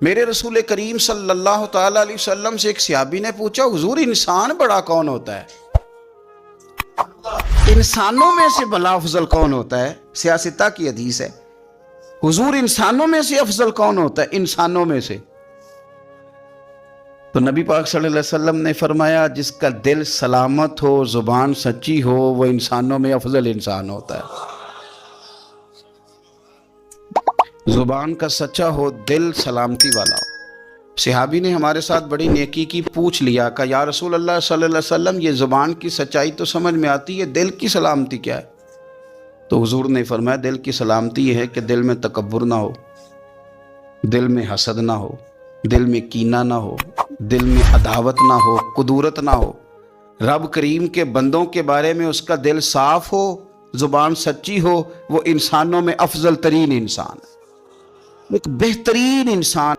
میرے رسول کریم صلی اللہ تعالی علیہ وسلم سے ایک صحابی نے پوچھا، حضور انسان بڑا کون ہوتا ہے؟ انسانوں میں سے بلا افضل کون ہوتا ہے؟ سیاستہ کی حدیث ہے، حضور انسانوں میں سے افضل کون ہوتا ہے؟ انسانوں میں سے تو نبی پاک صلی اللہ علیہ وسلم نے فرمایا، جس کا دل سلامت ہو، زبان سچی ہو، وہ انسانوں میں افضل انسان ہوتا ہے۔ زبان کا سچا ہو، دل سلامتی والا ہو۔ صحابی نے ہمارے ساتھ بڑی نیکی کی، پوچھ لیا کہ یا رسول اللہ صلی اللہ علیہ وسلم، یہ زبان کی سچائی تو سمجھ میں آتی ہے، دل کی سلامتی کیا ہے؟ تو حضور نے فرمایا، دل کی سلامتی یہ ہے کہ دل میں تکبر نہ ہو، دل میں حسد نہ ہو، دل میں کینہ نہ ہو، دل میں عداوت نہ ہو، کدورت نہ ہو، رب کریم کے بندوں کے بارے میں اس کا دل صاف ہو، زبان سچی ہو، وہ انسانوں میں افضل ترین انسان ہے، ایک بہترین انسان